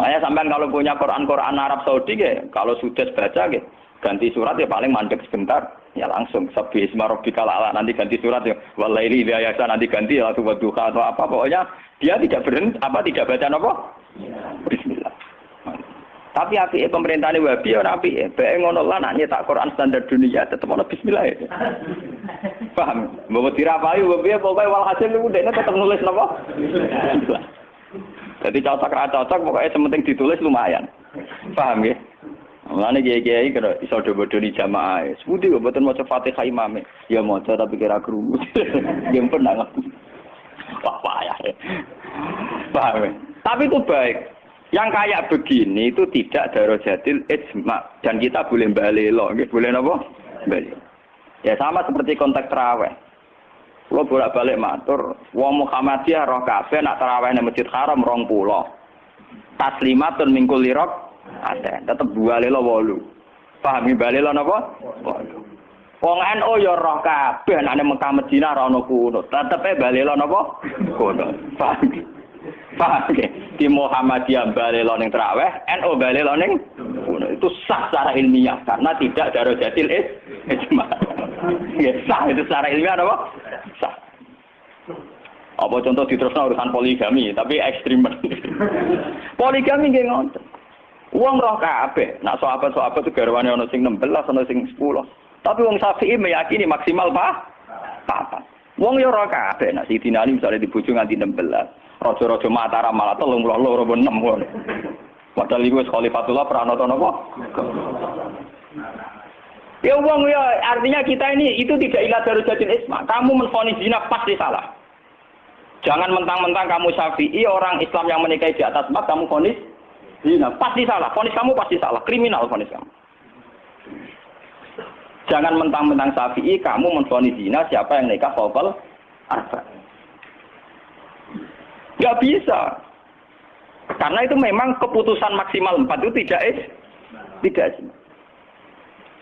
Makanya sampean kalau punya Quran Arab Saudi kalau sudah baca ganti surat ya paling mandek sebentar. Ya langsung Sabbihisma rabbikal a'la nanti ganti surat ya walaili idza yasa nanti ganti ya duha atau apa pokoknya dia tidak tidak baca apa? Bismillah. Tapi api pemerintah ini Wahabi ora api, bae ngono lah nak nyetak Quran standar dunia tetep ono bismillah ya. Paham? Mbok dirapahi piye pokoke walhasil niku dekne tetep nulis napa? Bismillah. Jadi cocok pokoknya sementing ditulis lumayan. Paham ya? Mulane kiai-kiai kira iso do-bodoni jamaah. Sepundi kok mboten maca Fatihah imame. Ya maca tapi kira krungu. Yang pernah. Wah payah. Paham. Tapi itu baik. Yang kayak begini itu tidak darajatil ijma dan kita boleh balelo, boleh napa? Balelo. Ya sama seperti konteks tarawih. Kalau bolak-balik matur, wong Muhammadiyah roh kabeh nak tarawih nang Masjid Haram 20. Taslimatun min kulli ada, tetep balelo 8. Pahami balelo napa? 8. Wong NU ya roh kabeh nek nang Mekah Madinah ora ono kunut, tetepe balelo napa? Kunut. Paham? Paham ya? Di Muhammadiyah balelo ning tarawih, NU balelo ning kunut. Itu sah secara ilmiah karena tidak darajatil ijma. Ya sah itu secara ilmiah apa? Sah. Apa contoh diterusno urusan poligami, tapi ekstrim. Poligami nggih ngoten. Wong roh kabeh, nak sahabat-sahabat itu garwane ana sing 16, ana sing 10. Tapi wong Syafi'i meyakini maksimal 4. Wong yo roh kabeh, nak Sidina Ali misale dibojo nganti 16. Raja-raja Mataram malah 32 apa 6 ngono. Padahal iku wis Khalifatullah pranata napa? Ya wong ya artinya kita ini itu tidak ila darajatil isma. Kamu menvonis zina pasti salah. Jangan mentang-mentang kamu Syafi'i orang Islam yang menikahi di atas mak kamu vonis zina pasti salah. Vonis kamu pasti salah, kriminal vonis kamu. Jangan mentang-mentang Syafi'i kamu menvonis zina siapa yang nikah fawqal arba. Enggak bisa. Karena itu memang keputusan maksimal 4 itu tidak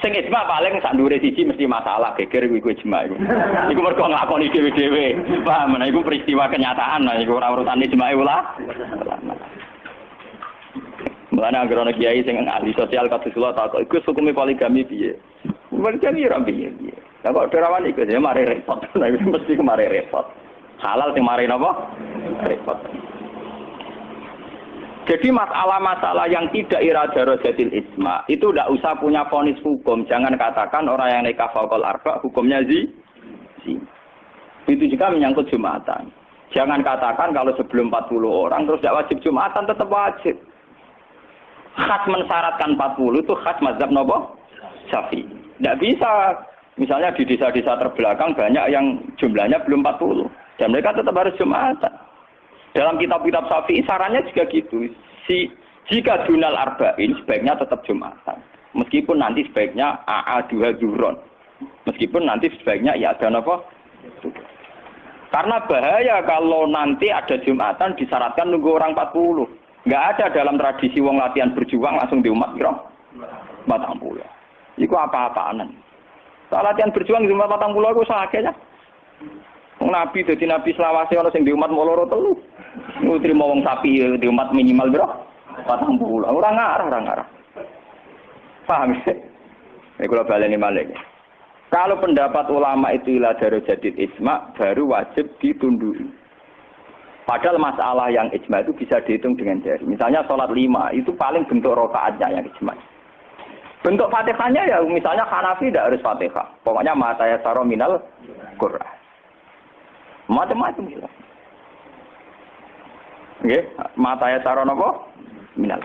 sing ijma paling sak ndure siji mesti masalah geger iku ijma iku. Iku mergo nglakoni dhewe-dhewe. Paham? Nah iku peristiwa kenyataan lah iku ora urusan ijma ulama. Mulane anggere ana kiai sing ahli sosial kados kula tak iku hukume poligami piye? Poligami ora piye. Lah kok derawan iku ya mari repot. Nah iku mesti kemari repot. Halal sing mari napa? Repot. Jadi masalah-masalah yang tidak darajatil ijma itu tidak usah punya vonis hukum. Jangan katakan orang yang nikah fawqal arba hukumnya zina. Itu juga menyangkut Jumatan. Jangan katakan kalau sebelum 40 orang terus tidak wajib Jumatan, tetap wajib. Khas mensyaratkan 40 itu khas mazhab napa? Syafi'i. Tidak bisa. Misalnya di desa-desa terbelakang banyak yang jumlahnya belum 40 dan mereka tetap harus Jumatan. Dalam kitab-kitab Syafi'i sarannya juga gitu. Jika dunal arba'in sebaiknya tetap Jumatan. Meskipun nanti sebaiknya AA2 zuhron. Meskipun nanti sebaiknya ya ada apa? Karena bahaya kalau nanti ada Jumatan disyaratkan nunggu orang 40. Enggak ada dalam tradisi wong latihan berjuang langsung di umat kira 40. Iku apa-apaan. Latihan berjuang di umat 40 aku sakitnya. Nabi dadi nabi selawase ana sing di umat loro telu. Nutrimo wong sapi di umat minimal piro? 40. Ora ngarah. Paham ya? Nek kula baleni malih. Kalau pendapat ulama itu ila darajatil ijma baru wajib ditunduki. Padahal masalah yang ijma itu bisa dihitung dengan jari. Misalnya sholat 5 itu paling bentuk rakaatnya yang ijma. Bentuk Fatihahnya ya misalnya Hanafi tidak harus Fatihah. Pokoknya mata ya saro minal Qur'an. Macam-macam gitu. Nggih, mata ya saron apa? Minal.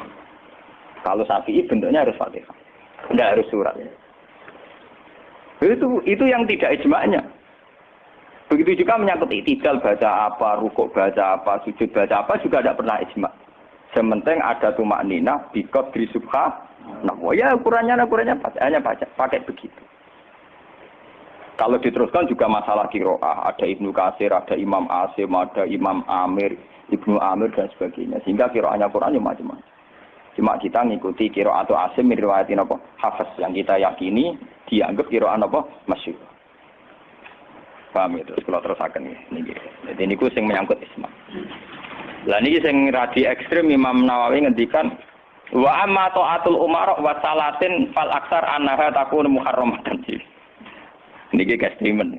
Kalau Syafi'i bentuknya harus Fatihah. Tidak harus surat. Itu yang tidak ijma'nya. Begitu juga menyangkut i'tidal baca apa, rukuk baca apa, sujud baca apa juga tidak pernah ijma'. Sementing ada tumakninah biqadri subha. Nah, ya ukurannya hanya pakai begitu. Kalau diteruskan juga masalah qiraah, ada Ibnu Katsir, ada Imam Asim, ada Imam Amir, Ibnu Amir dan sebagainya. Sehingga qiraahnya Quran macam-macam. Cuma kita ngikuti qiraah atau Asim riwayatin apa? Hafiz yang kita yakini dianggap qiraah apa? Masyhur. Paham itu? Kalau terusaken niki. Jadi niku sing menyangkut isma. Lah niki sing radi ekstrem Imam Nawawi ngendikan wa amma ta'atul umara wa salatin fal aksar annaha takun muharramatan. Niki ekstremen.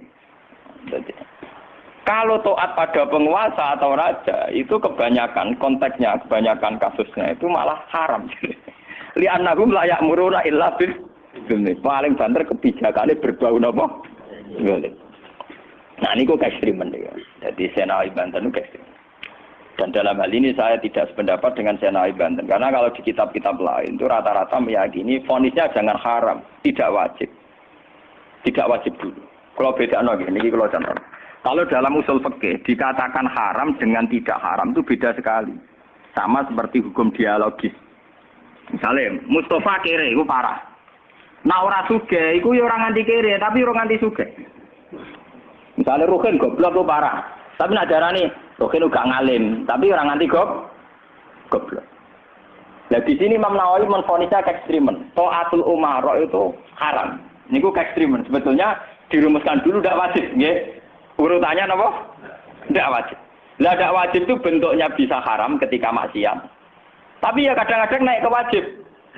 Kalau taat pada penguasa atau raja itu kebanyakan konteksnya, kebanyakan kasusnya itu malah haram. Li annahum la ya'muruna illa bil paling banter kebijakannya berbau napa? Nah ini kok ekstremen ya. Jadi Senawi Banten itu ekstrim. Dan dalam hal ini saya tidak sependapat dengan Senawi Banten. Karena kalau di kitab-kitab lain itu rata-rata meyakini vonisnya jangan haram, tidak wajib. Tidak wajib dulu. Kalau beda ini kalau contoh. Kalau dalam usul fikih dikatakan haram dengan tidak haram itu beda sekali. Sama seperti hukum dialogis. Misalnya Mustafa kere itu parah. Nah ora sugih iku ya ora nganti kere tapi ora nganti sugih. Misalnya Ruhin goblok itu parah. Tapi nak darani Ruhin gak ngalim, tapi orang nganti goblok. Nah di sini Imam Nawawi menfonisnya ekstremen. Ta'atul umara itu haram. Niku ekstremen. Sebetulnya dirumuskan dulu tidak wajib, nggih. Urutannya apa? Tidak wajib. Lah tidak wajib itu bentuknya bisa haram ketika maksiat. Tapi ya kadang-kadang naik ke wajib.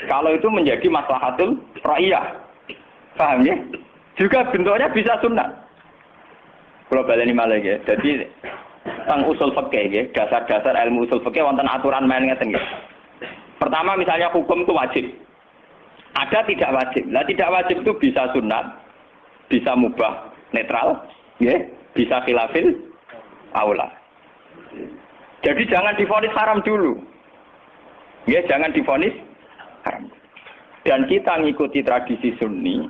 Kalau itu menjadi maslahatul ra'iyah. Paham ya? Juga bentuknya bisa sunnah. Kalau baleni malah ya. Jadi tentang usul fikih ya, dasar-dasar ilmu usul fikih wonten aturan main ngeten nggih. Pertama misalnya hukum itu wajib. Ada tidak wajib. Lah tidak wajib itu bisa sunat, bisa mubah, netral, ya, bisa khilafil aula. Jadi jangan divonis haram dulu. Ya, jangan divonis haram. Dan kita ngikuti tradisi Sunni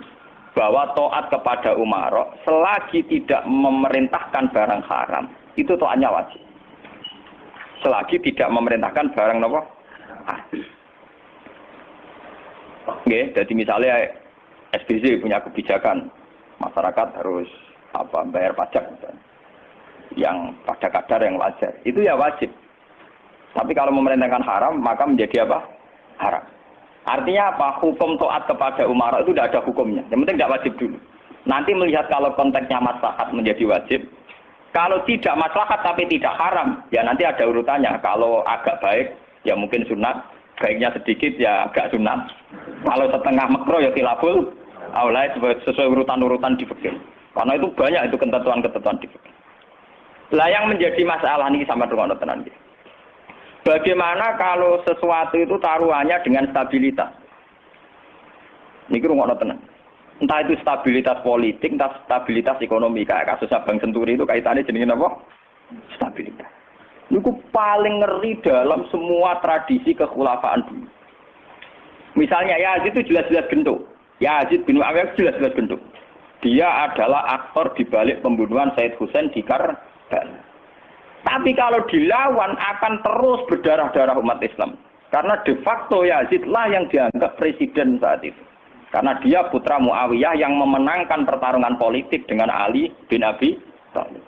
bahwa taat kepada umara selagi tidak memerintahkan barang haram itu taatnya wajib. Selagi tidak memerintahkan barang apa? Oke, jadi misalnya SBY punya kebijakan masyarakat harus bayar pajak misalnya, yang pada kadar yang wajar itu ya wajib. Tapi kalau memerintahkan haram maka menjadi apa? Haram. Artinya apa? Hukum taat kepada umara itu tidak ada hukumnya. Yang penting tidak wajib dulu. Nanti melihat kalau konteksnya maslahat menjadi wajib. Kalau tidak maslahat tapi tidak haram, ya nanti ada urutannya. Kalau agak baik, ya mungkin sunat. Baiknya sedikit, ya agak sunat. Kalau setengah makro, ya khilaful aula sesuai urutan-urutan di fikih. Karena itu banyak itu ketentuan-ketentuan di fikih. Lah yang menjadi masalah ini sama dengan tenan. Bagaimana kalau sesuatu itu taruhannya dengan stabilitas? Ini rungokno tenan. Entah itu stabilitas politik, entah stabilitas ekonomi. Kayak kasusnya Bank Senturi itu kaitannya jenenge apa? Stabilitas. Itu paling ngeri dalam semua tradisi kekhulafaan dulu. Misalnya Yazid itu jelas-jelas gentuk. Yazid bin Muawiyah jelas-jelas gentuk. Dia adalah aktor di balik pembunuhan Said Husain di Karbala. Tapi kalau dilawan akan terus berdarah-darah umat Islam. Karena de facto Yazid lah yang dianggap presiden saat itu. Karena dia putra Muawiyah yang memenangkan pertarungan politik dengan Ali bin Abi Thalib.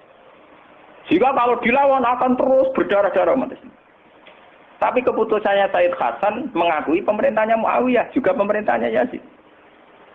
Jika kalau dilawan akan terus berdarah-darah umat Islam. Tapi keputusannya Said Hasan mengakui pemerintahnya Muawiyah, juga pemerintahnya Yazid.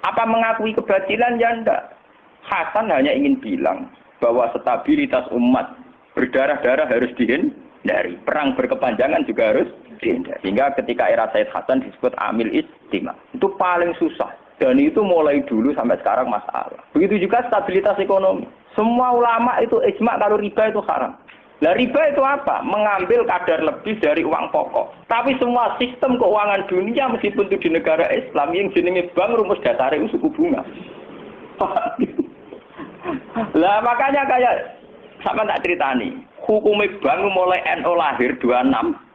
Apa mengakui kebatilan? Ya enggak. Hasan hanya ingin bilang bahwa stabilitas umat berdarah-darah harus dihindari. Perang berkepanjangan juga harus dihindari. Sehingga ketika era Said Hasan disebut Amil Istima. Itu paling susah. Dan itu mulai dulu sampai sekarang masalah. Begitu juga stabilitas ekonomi. Semua ulama itu ijma kalau riba itu haram. Lah riba itu apa? Mengambil kadar lebih dari uang pokok. Tapi semua sistem keuangan dunia meskipun itu di negara Islam yang jenenge bank rumus dasarnya itu suku bunga. Lah makanya kayak sama tak ceritani. Hukumnya bank mulai NU lahir 26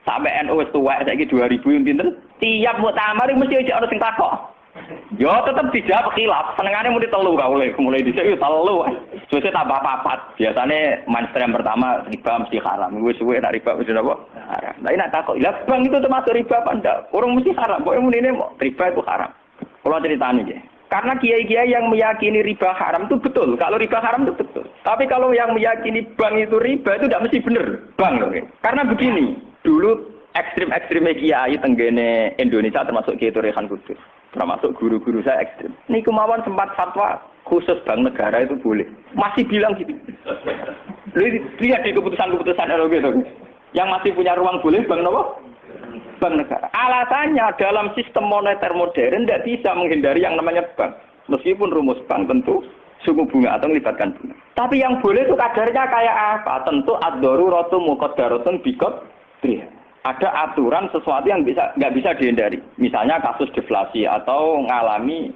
sampai NU wis tuwek saiki 2000 yang pinten. Tiap muktamar mesti aja ono sing takok. Yo tetep dijawab khilaf. Senengane muni telu ka mulai dhisik yo telu. Suwe tambah papat. Biasane mainstream pertama riba mesti haram. Wis suwe nek riba mesti apa? Haram. Lah nek takok, "Lah bank itu termasuk riba apa ndak?" Orang mesti haram. Pokoke munine riba itu haram. Kalau ceritani nggih. Karena kiai-kiai yang meyakini riba haram itu betul. Kalau riba haram itu betul. Tapi kalau yang meyakini bank itu riba itu tidak mesti benar. Bank loh. Karena begini, dulu ekstrim-ekstrimnya kiai tenggene Indonesia termasuk Kiai Rehan Kudus. Termasuk guru-guru saya ekstrim. Ini kemauan sempat fatwa khusus bank negara itu boleh. Masih bilang gitu. Lihat di keputusan-keputusan gitu. Yang masih punya ruang boleh bank apa? Bank negara. Alasannya dalam sistem moneter modern tidak bisa menghindari yang namanya bank. Meskipun rumus bank tentu suku bunga atau melibatkan bunga. Tapi yang boleh itu kadarnya kayak apa? Tentu ad-daruratu muqaddaratun biqadriha. Ada aturan sesuatu yang nggak bisa dihindari. Misalnya kasus deflasi atau mengalami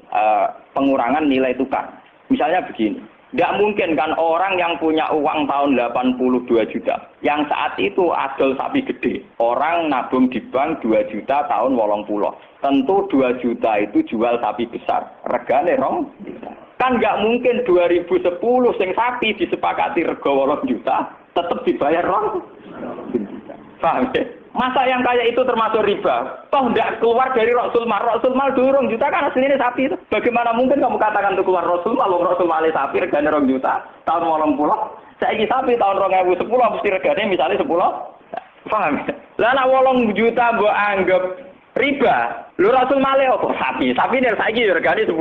pengurangan nilai tukar. Misalnya begini. Tidak mungkin kan orang yang punya uang tahun 82 juta, yang saat itu adol sapi gede, orang nabung di bank 2 juta tahun 80. Tentu 2 juta itu jual sapi besar, regane rong. Kan nggak mungkin 2010 sing sapi disepakati rega 8 juta, tetap dibayar rong. Paham ya? Masa yang kayak itu termasuk riba? Toh tidak keluar dari Rasul Mal. Rasul Mal dulu 2 juta kan aslinya sapi itu. Bagaimana mungkin kamu katakan itu keluar Rasul Mal? Rasul Mal sapi regane 2 juta tahun 80. Saya ini sapi tahun 2010 mesti regane misalnya 10. Paham ya? Lah nek 8 juta mbok anggap riba. Lho Rasul Mal apa sapi? Sapi nek saiki regane 10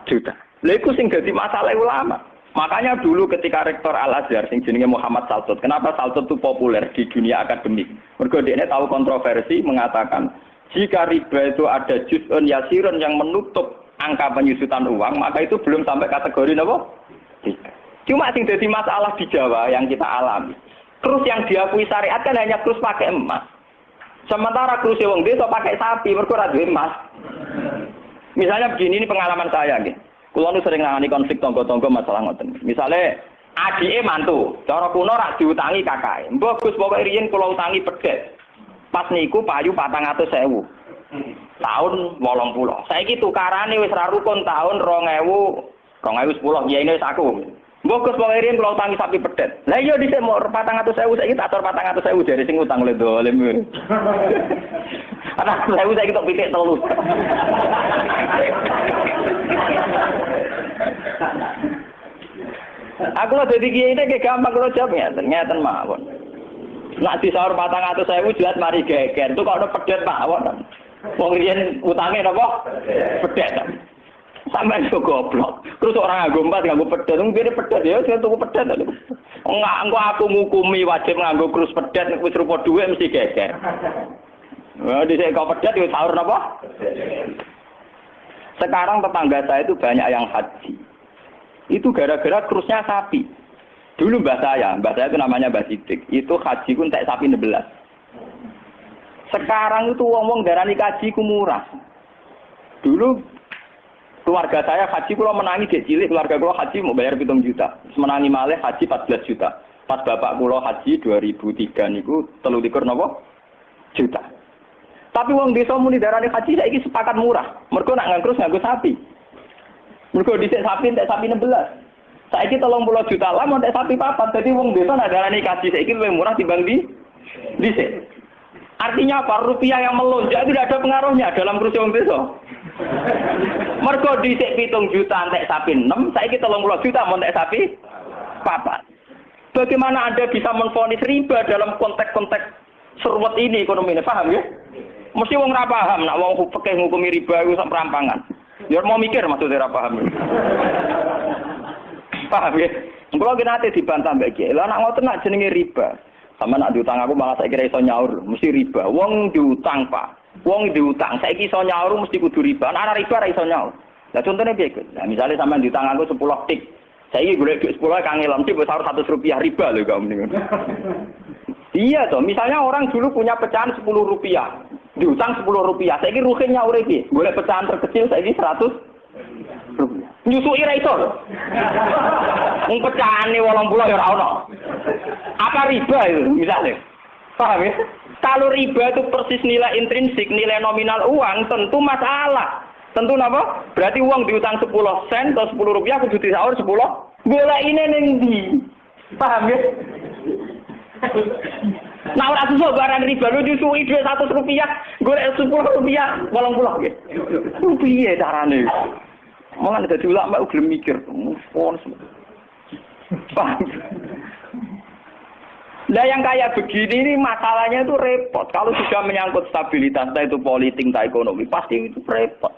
juta. Lha iku sing dadi masalah ulama. Makanya dulu ketika Rektor Al-Azhar sing jenenge Muhammad Salsut, kenapa Salsut itu populer di dunia akademik? Mergo dia tahu kontroversi mengatakan jika riba itu ada juz'un yasirun yang menutup angka penyusutan uang, maka itu belum sampai kategori apa? Cuma sing dadi masalah di Jawa yang kita alami. Terus yang diakui syariat kan hanya terus pakai emas. Sementara terus wong desa pakai sapi, mergo ora duwe emas. Misalnya begini, ini pengalaman saya nggih. Kulo nu sering nangani konflik tangga-tangga masalah ngoten. Misale adike mantu, cara kuno rak diutangi kakake. Mbok Gus pokoke riyen kula utangi pedet. Pas niku payu 400.000. Tahun 80. Saiki tukarane wis ra rukun tahun 2010 yen wis aku. Mbok Gus pokoke riyen kula utangi sapi pedet. Lah iya dhisik mau 400.000 saiki tak atur 400.000 jare sing utang le dolim. Ana saya saiki tok pitik 3. Aku lho dadi kiai iki gampang kula jawab ngeten mawon. Nek disaur 400.000 jelas mari geger. Itu kok ono pedet mawon. Wong riyen utange napa? Pedet. Sampeyan kok goblok. Terus orang nganggo empat nganggo pedet, ngene pedet ya sing tuku pedet. Enggak, engko aku ngukumi wajib nganggo krus pedet wis rupa dhuwit mesti geger. Wah, dhisik kok pedet yo sahur napa? Sekarang tetangga saya itu banyak yang haji. Itu gara-gara krusnya sapi. Dulu mbah saya itu namanya Mbah Sidik. Itu haji ku entek sapi 16. Sekarang itu wong-wong darani haji ku murah. Dulu keluarga saya haji kula menangi dek cilik, keluarga kula haji mau bayar 7 juta. Menangi malih haji 14 juta. Pas bapak kula haji 2003 niku 23 napa? Juta. Tapi wong desa muni darane haji saiki sepakat murah. Mergo nak nganggo sapi. Mergo dhisik sapi entek sapi 16. Saiki 30 juta lah mau entek sapi 4. Dadi wong desa nak darane haji saiki luwih murah timbang dhisik. Artinya apa? Rupiah yang melonjak itu tidak ada pengaruhnya dalam kursi wong desa. Mergo dhisik 7 juta entek sapi 6, saiki 30 juta mau entek sapi 4. Bagaimana Anda bisa menvonis riba dalam konteks-konteks seruat ini ekonomi ini? Paham ya? Mesti wong ora paham nek wong fikih ngukumi riba iku sak perampangan. Ya mau mikir maksudnya ora paham. Paham ya? Kulo ki nate dibantah mbek iki. Lah nek ngoten nak jenenge riba. Sama nak diutang aku malah saiki iso nyaur, mesti riba. Wong diutang, Pak. Wong diutang saiki iso nyaur mesti kudu riba. Nek ora riba ora iso nyaur. Lah contone piye, Gus? Lah misale sampean diutang aku 10 tik. Saiki golek duit 10 kangelan tik wis Rp100 riba lho kok mendingan. Iya toh, misalnya orang dulu punya pecahan Rp10. Diutang Rp10. Saiki rugi nyaure piye? Golek pecahan terkecil saiki Rp100. Nyusui ra iso. Wong pecahane 80 ya ora ono. Apa riba itu misalnya? Paham ya? Kalau riba itu persis nilai intrinsik, nilai nominal uang, tentu masalah. Tentu napa? Berarti uang diutang 10 sen atau Rp10 kudu disaur 10. Golek ini ning ndi? Paham ya? Nah ora susah barang riba lu disuwi dhuwit Rp100, golek Rp10, 80 nggih. Piye carane? Malah dadi ulama gelem mikir. Paham? Nah yang kayak begini ini masalahnya itu repot. Kalau sudah menyangkut stabilitas, entah itu politik, entah ekonomi, pasti itu repot.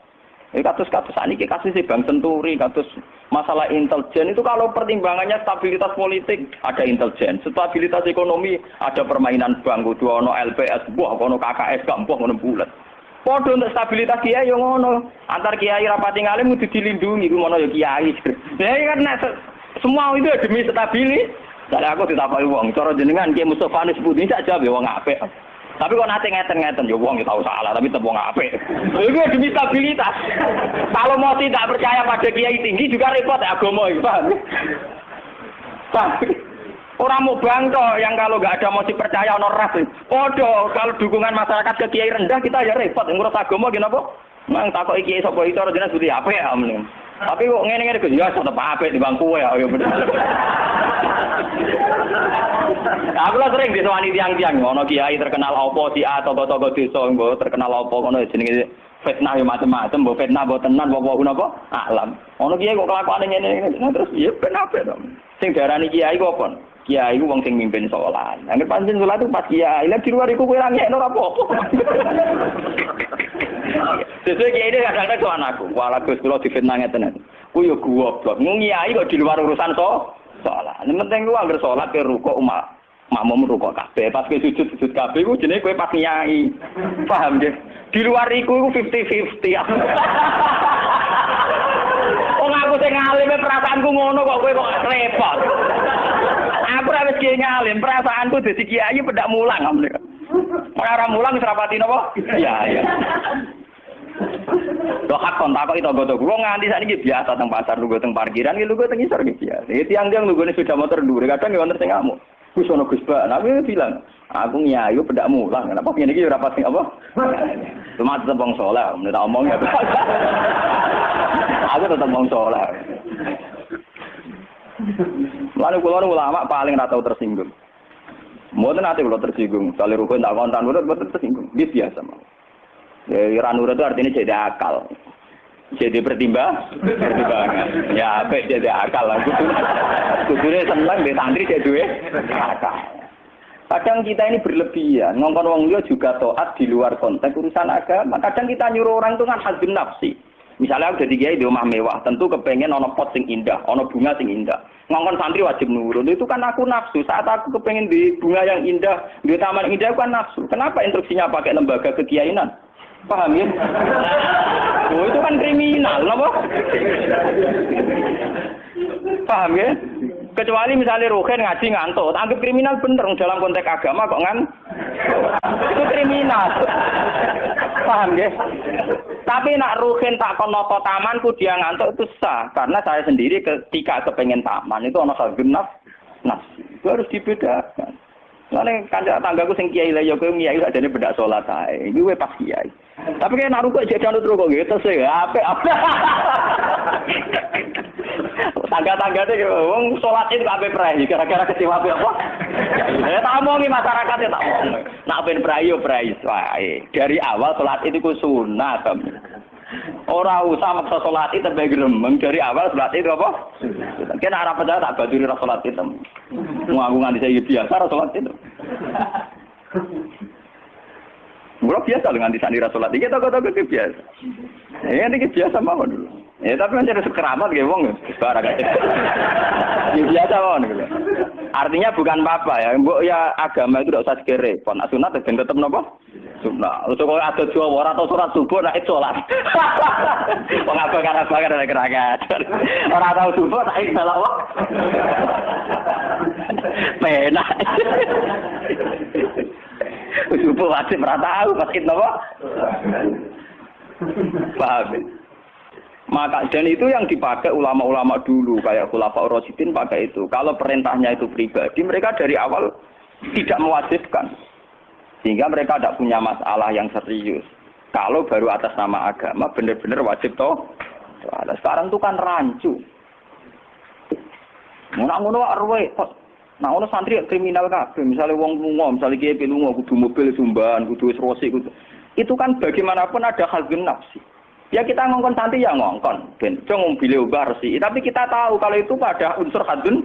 Kasus-kasus ini kasus Bank Senturi, kasus masalah intelijen itu kalau pertimbangannya stabilitas politik ada intelijen, stabilitas ekonomi ada permainan bank, kudu ono LPS, buah ono KKS, gak buah ono bulat. Podo untuk stabilitas kiai yang ngono, antar kiai rapati ngalim kudu dilindungi, ku ngono ya kiai. Ya kan semua itu demi stabilitas. Dari aku ditakoki wong, cara jenengan Ki Mustofa disebut ini sak jawab ya wong apik. Tapi kok nate ngeten-ngeten ya wong tahu salah tapi tetep wong apik. Itu demi stabilitas. Kalau mau tidak percaya pada kiai tinggi juga repot agama itu, paham? Orang mau bangko yang kalau nggak ada motif percaya ono ras. Podo kalau dukungan masyarakat ke kiai rendah kita ya repot ngurus agama gini apa? Mang takoki kiai sapa itu ora jelas seperti apa ya mending. Tapi kok ngene-ngene Gus ya tetep apik di bangku ya bener. Aku lah sering disewani tiang-tiang ngono kiai terkenal apa si A tokoh-tokoh desa nggo terkenal apa ngono jenenge fitnah ya macam-macam, mbok fitnah mbok tenan apa napa alam. Ono kiai kok kelakuane ngene terus ya ben apik to. Sing diarani kiai ku apa? Kiai ku wong sing mimpin salat. Nek pancen salat itu pas kiai, lha di luar iku kowe ra ngekno apa. Sesuai kiai ini kadang-kadang ke anakku, wala Gus kula difitnah ngeten. Ku yo goblok. Kiai kok di luar urusan salat. Nek penting ku anggere salat ke rukuk makmum rukuk kabeh. Pas ke sujud kabeh ku jenenge kowe pas kiai. Paham nggih? Di luar iku 50-50. Wong aku sing ngalim perasaanku ngono kok kowe kok repot. Aku ora wis kiai ngalim, perasaanku dadi kiai pedak mulang. Ora mulang wis rapati napa? Iya. Doa kontak itu godo gua nganti sakniki biasa teng pasar lugu teng parkiran iki lugu teng isor iki biasa. Iki tiang-tiang lugune sepeda motor dhuwur kadang ya wonten sing ngamuk. Wis ono Gus Ba, aku bilang, aku nyayu pedak mulang. Kenapa ngene iki ora pasti apa? Cuma tetep wong saleh, menurut omong ya. Aku tetep wong saleh. Lalu kula ulama paling ora tau tersinggung. Mboten ate kula tersinggung, kali rukun tak kontan mboten tersinggung. Dia biasa mah. Ya ranura itu artinya jadi akal. Jadi pertimbangan. Ya apik jadi akal lah. Kudune seneng mbek santri jadi duwe akal. Kadang kita ini berlebihan, ngongkon wong liya juga taat di luar konteks urusan agama. Kadang kita nyuruh orang itu kan hadun nafsi. Misalnya aku jadi kiai di rumah mewah, tentu kepengen ono pot sing indah, ono bunga sing indah. Ngongkon santri wajib nurun, itu kan aku nafsu. Saat aku kepengen di bunga yang indah, di taman indah itu kan nafsu. Kenapa instruksinya pakai lembaga kekiainan? Paham ya? Oh, itu kan kriminal, apa? Paham ya? Kecuali misalnya Ruhin ngaji ngantuk, anggap kriminal bener dalam konteks agama kok itu kriminal. Paham ya? Tapi nak Ruhin tak konopo tamanku dia ngantuk itu sah, karena saya sendiri ketika kepengen taman itu ono hal genap, itu harus dibedakan. Soalnya kanca tanggaku sing kiai lah ya kowe kiai sakjane bedak salat ae. Iki kowe pas kiai. Tapi kayak nak rukuk jek anut rukuk gitu sih. Apik. Tangga-tanggane wong salat itu kabeh prei gara-gara kecewa apa? Ya tak omongi masyarakate tak omong. Nak ben prei yo prei wae. Dari awal salat itu ku sunat. Ora usah maksa salat itu tambah gremeng dari awal salat itu apa? Kena arep percaya tak baduri ra salat itu. Aku nganti saya biasa ra salat itu. Mula biasa dengan disani ra salat iki toko-toko biasa. Ya ini biasa mawon dulu. Ya tapi kan ada keramat nggih wong barang aja. Ya biasa mawon gitu. Artinya bukan apa-apa ya. Mbok ya agama itu tidak usah dikere. Pon sunat ben tetep napa? Sunat. Terus kok ada Jawa ora tau salat subuh nek salat. Wong apa ada keragat. Ora tau subuh tak salah wae. Penak. Subuh wajib ora tahu pas itu napa? Paham. Maka dan itu yang dipakai ulama-ulama dulu kayak Khulafaur Rasyidin pakai itu. Kalau perintahnya itu pribadi, mereka dari awal tidak mewajibkan. Sehingga mereka tidak punya masalah yang serius. Kalau baru atas nama agama benar-benar wajib toh. Nah, sekarang itu kan rancu. Ngono arwe nah ono santri kriminal kabeh. Misalnya wong lunga, misalnya kiai lunga kudu mobil sumban, kudu wis rosi kudu. Itu kan bagaimanapun ada hal nafsi. Ya kita ngongkon santri ya ngongkon, ben cung mobil bersih. Tapi kita tahu kalau itu pada unsur hadun.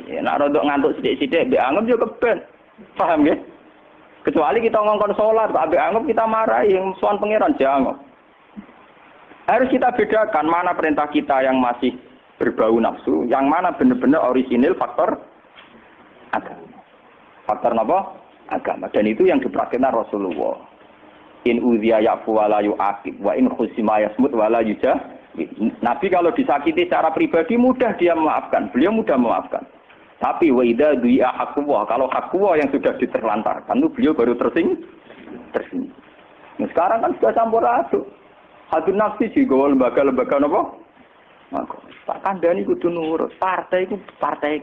Nak rodok ngantuk sithik-sithik mbek anggap yo keben. Paham nggih? Kecuali kita ngongkon salat, mbek anggap kita marahi yang sowan pangeran jangan. Harus kita bedakan mana perintah kita yang masih berbau nafsu, yang mana benar-benar orisinil faktor agama. Faktor apa? Agama. Dan itu yang dipraktikkan Rasulullah. In udhiya ya'fu wa la yu'aqib wa in khusima yasmut wa la yujah. Nabi kalau disakiti secara pribadi mudah dia memaafkan. Beliau mudah memaafkan. Tapi wa idza du'a haqqullah, kalau haqqullah yang sudah diterlantarkan itu beliau baru tersinggung. Nah, sekarang kan sudah campur aduk. Hadun nafsi juga lembaga-lembaga apa? Maka tak kandhani kudu nurut. Partai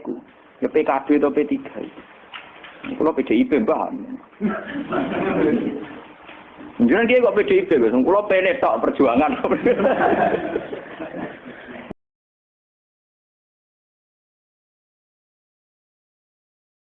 ku. Ya PKB atau P3. Kalau PDIP mbah. Jangan dia kok PDIP, kalau PNS tak perjuangan.